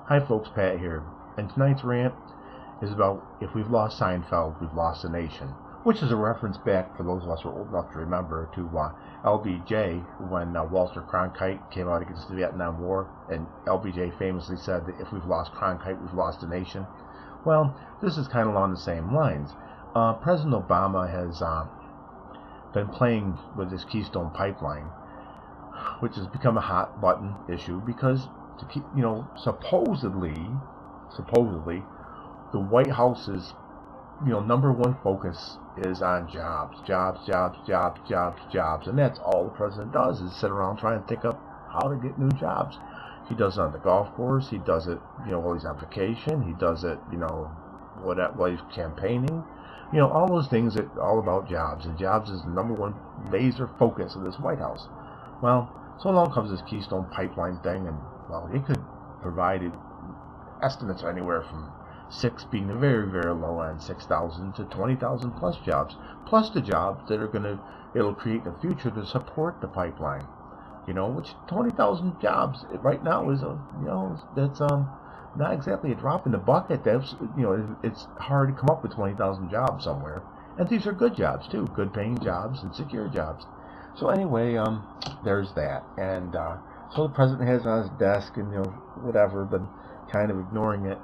Hi folks, Pat here, and tonight's rant is about if we've lost Seinfeld, we've lost the nation, which is a reference back, for those of us who are old enough to remember, to LBJ when Walter Cronkite came out against the Vietnam War, and LBJ famously said that if we've lost Cronkite, we've lost the nation. Well, this is kind of along the same lines. President Obama has been playing with this Keystone Pipeline, which has become a hot button issue because, to keep, supposedly, the White House's, number one focus is on jobs, and that's all the president does is sit around trying to think up how to get new jobs. He does it on the golf course. He does it, while he's on vacation. He does it, while he's campaigning. All those things are all about jobs, and jobs is the number one laser focus of this White House. Well, so along comes this Keystone Pipeline thing, and well, it could provide estimates are anywhere from 6 being the very, very low end, 6,000 to 20,000 plus jobs, plus the jobs that it'll create in the future to support the pipeline. Which 20,000 jobs right now is that's not exactly a drop in the bucket. That's it's hard to come up with 20,000 jobs somewhere, and these are good jobs too, good paying jobs and secure jobs. So anyway, there's that, and so the president has it on his desk, and whatever, but kind of ignoring it.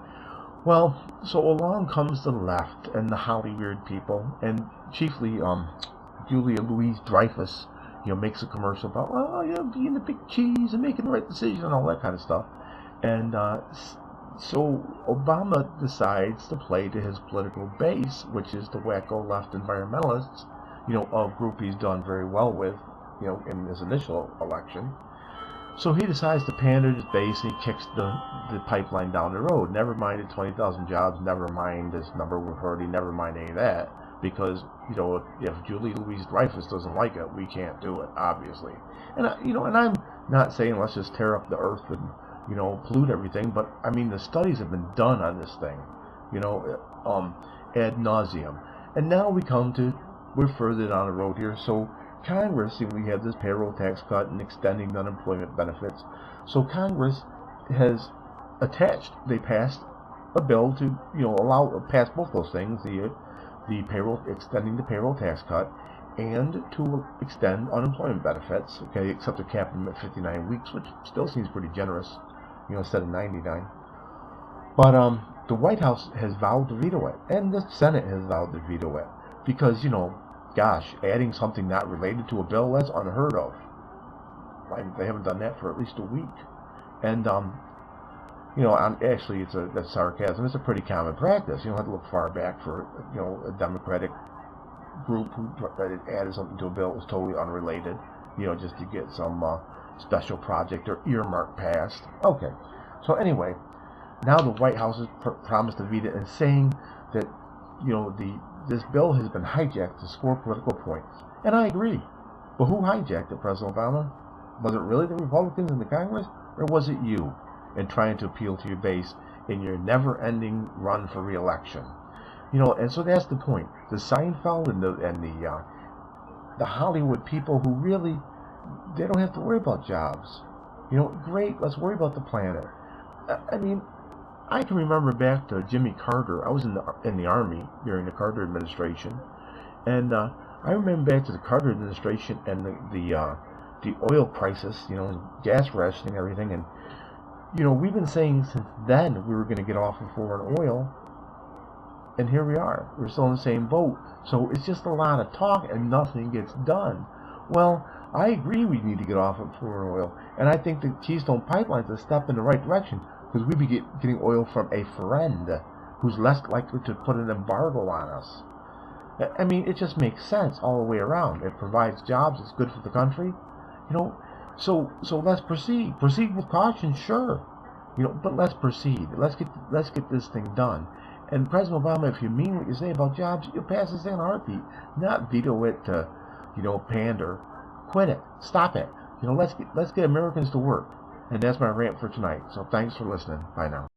Well, so along comes the left and the Hollywood people, and chiefly Julia Louis-Dreyfus, makes a commercial about being the big cheese and making the right decision and all that kind of stuff, and so Obama decides to play to his political base, which is the wacko left environmentalists. A group he's done very well with, in his initial election. So he decides to pander to his base, and he kicks the pipeline down the road. Never mind the 20,000 jobs, never mind this number we've heard, never mind any of that, because, if Julie Louis-Dreyfus doesn't like it, we can't do it, obviously. And, and I'm not saying let's just tear up the earth and, pollute everything, but, I mean, the studies have been done on this thing, ad nauseum. And now we're further down the road here. So Congress, we have this payroll tax cut and extending the unemployment benefits. So Congress has they passed a bill to, pass both those things, extending the payroll tax cut and to extend unemployment benefits, except to cap them at 59 weeks, which still seems pretty generous, instead of 99. But the White House has vowed to veto it, and the Senate has vowed to veto it. Because, gosh, adding something not related to a bill, that's unheard of. They haven't done that for at least a week. And, actually, that's sarcasm. It's a pretty common practice. You don't have to look far back for, a Democratic group who added something to a bill that was totally unrelated, just to get some special project or earmark passed. Okay, so anyway, now the White House has promised to veto it and saying that, this bill has been hijacked to score political points. And I agree. But who hijacked it, President Obama? Was it really the Republicans in the Congress? Or was it you in trying to appeal to your base in your never-ending run for re-election? And so that's the point. The Seinfeld and the Hollywood people who really, they don't have to worry about jobs. Great, let's worry about the planet. I mean, I can remember back to Jimmy Carter. I was in the Army during the Carter administration, and I remember back to the Carter administration and the oil crisis, gas rationing and everything, and we've been saying since then we were going to get off of foreign oil, and here we are. We're still in the same boat. So it's just a lot of talk and nothing gets done. Well, I agree we need to get off of foreign oil, and I think the Keystone Pipeline is a step in the right direction, because we'd be getting oil from a friend who's less likely to put an embargo on us. I mean, it just makes sense all the way around. It provides jobs. It's good for the country. So let's proceed. Proceed with caution, sure. But let's proceed. Let's get this thing done. And President Obama, if you mean what you say about jobs, you'll pass this in a heartbeat. Not veto it to, pander. Quit it. Stop it. Let's get Americans to work. And that's my rant for tonight. So thanks for listening. Bye now.